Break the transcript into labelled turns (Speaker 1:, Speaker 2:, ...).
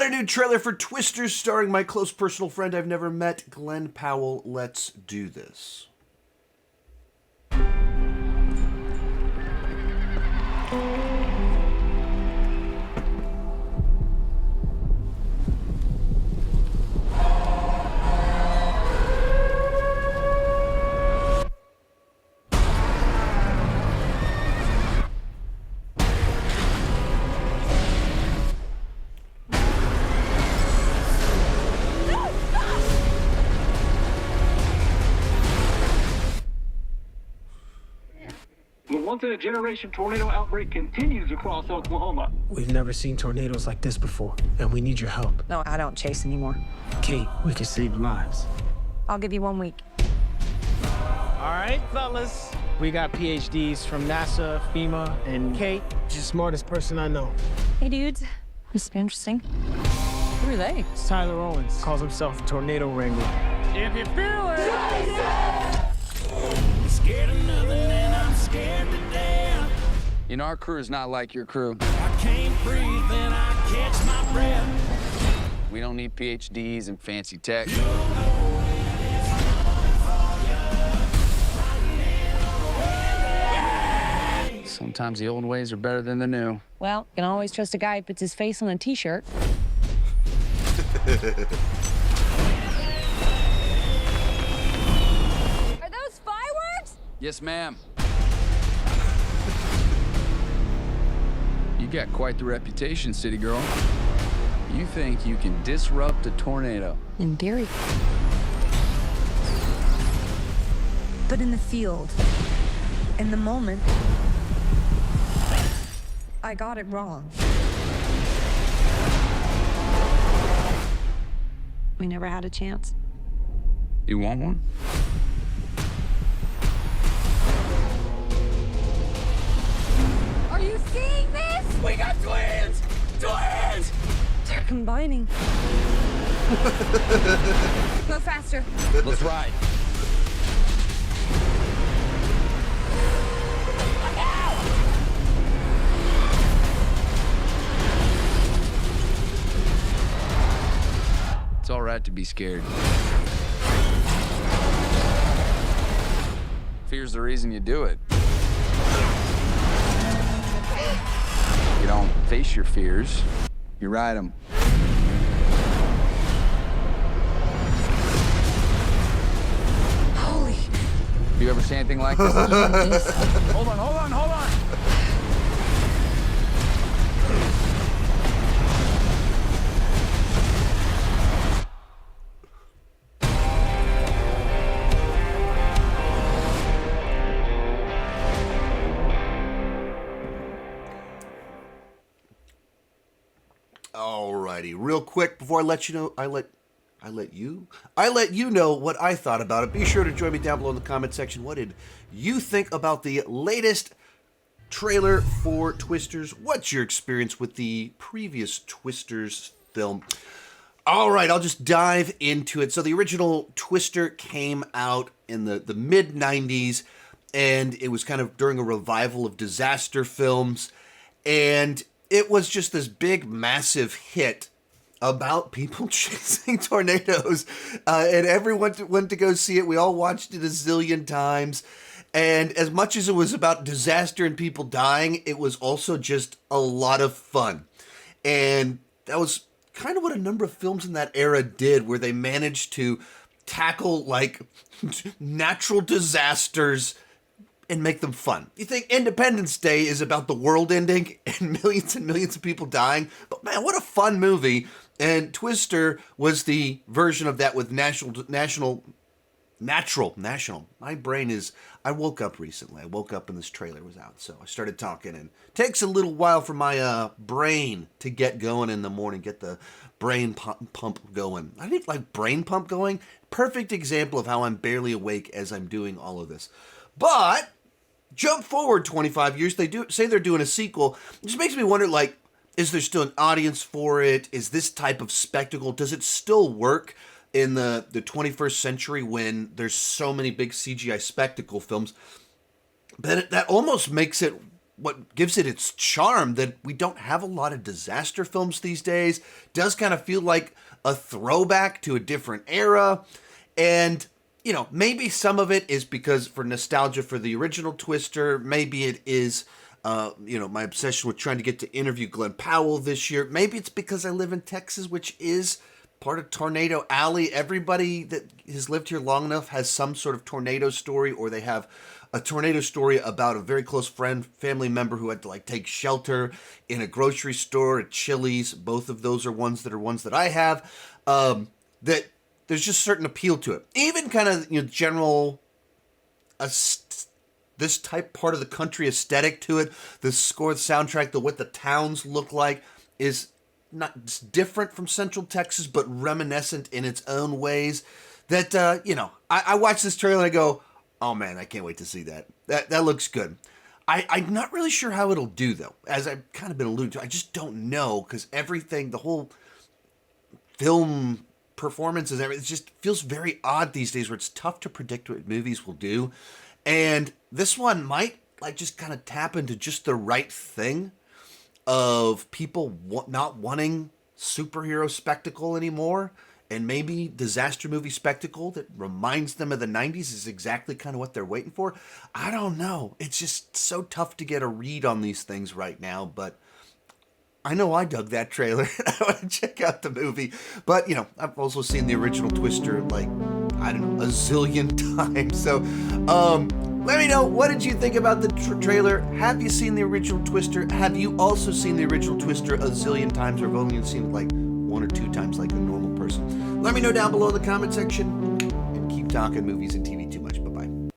Speaker 1: got a new trailer for Twisters starring my close personal friend I've never met, Glen Powell. Let's do this.
Speaker 2: The once-in-a-generation tornado outbreak continues across Oklahoma.
Speaker 3: We've never seen tornadoes like this before, and we need your help.
Speaker 4: No, I don't chase anymore.
Speaker 3: Kate, we can save lives.
Speaker 4: I'll give you 1 week.
Speaker 3: All right, fellas. We got PhDs from NASA, FEMA, and Kate, she's the smartest person I know.
Speaker 4: Hey, dudes. This is interesting. Who are they?
Speaker 3: It's Tyler Owens. Calls himself a tornado wrangler. If you feel it!
Speaker 5: Scared of nothing and I'm scared to death.
Speaker 6: You know, our crew is not like your crew.
Speaker 5: I can't breathe and I catch my breath.
Speaker 6: We don't need PhDs and fancy tech. Sometimes the old ways are better than the new.
Speaker 4: Well, you can always trust a guy who puts his face on a t-shirt. Are those fireworks?
Speaker 6: Yes, ma'am. You got quite the reputation, city girl. You think you can disrupt a tornado?
Speaker 4: In theory. But in the field, in the moment, I got it wrong. We never had a chance.
Speaker 6: You want one?
Speaker 4: Are you seeing this?
Speaker 5: We got twins! Twins!
Speaker 4: They're combining. Go faster.
Speaker 6: Let's ride. It's all right to be scared. Fear's the reason you do it. You don't face your fears, you ride them.
Speaker 4: Holy.
Speaker 6: You ever see anything like this? Hold on.
Speaker 1: Alrighty, real quick before I let you know, I let you know what I thought about it. Be sure to join me down below in the comment section. What did you think about the latest trailer for Twisters? What's your experience with the previous Twisters film? All right, I'll just dive into it. So the original Twister came out in the mid-90s, and it was kind of during a revival of disaster films, and it was just this big, massive hit about people chasing tornadoes, and everyone went to go see it. We all watched it a zillion times, and as much as it was about disaster and people dying, it was also just a lot of fun, and that was kind of what a number of films in that era did, where they managed to tackle, like, natural disasters and make them fun. You think Independence Day is about the world ending and millions of people dying, but man, what a fun movie. And Twister was the version of that with natural. My brain is, I woke up recently. I woke up and this trailer was out, so I started talking, and it takes a little while for my brain to get going in the morning, get the brain pump going. I need like brain pump going. Perfect example of how I'm barely awake as I'm doing all of this. But jump forward 25 years, they say they're doing a sequel. It just makes me wonder, like, is there still an audience for it? Is this type of spectacle, does it still work in the 21st century when there's so many big CGI spectacle films? But that almost makes it what gives it its charm, that we don't have a lot of disaster films these days. Does kind of feel like a throwback to a different era. And, you know, maybe some of it is because for nostalgia for the original Twister. Maybe it is, you know, my obsession with trying to get to interview Glen Powell this year. Maybe it's because I live in Texas, which is part of Tornado Alley. Everybody that has lived here long enough has some sort of tornado story, or they have a tornado story about a very close friend, family member who had to like take shelter in a grocery store, at Chili's. Both of those are ones that I have. That there's just certain appeal to it. Even kind of, you know, general this type part of the country aesthetic to it. The score, the soundtrack, what the towns look like is not different from Central Texas, but reminiscent in its own ways. That, you know, I watch this trailer and I go, oh man, I can't wait to see that. That looks good. I'm not really sure how it'll do, though. As I've kind of been alluding to, I just don't know, because everything, the whole film performances, everything, it just feels very odd these days, where it's tough to predict what movies will do. And this one might like just kind of tap into just the right thing of people not wanting superhero spectacle anymore, and maybe disaster movie spectacle that reminds them of the 90s is exactly kind of what they're waiting for. I don't know. It's just so tough to get a read on these things right now, but I know I dug that trailer. I want to check out the movie. But, you know, I've also seen the original Twister like, I don't know, a zillion times. So, let me know, what did you think about the trailer? Have you seen the original Twister? Have you also seen the original Twister a zillion times, or have only seen it like 1 or 2 times like a normal person? Let me know down below in the comment section, and keep talking movies and TV.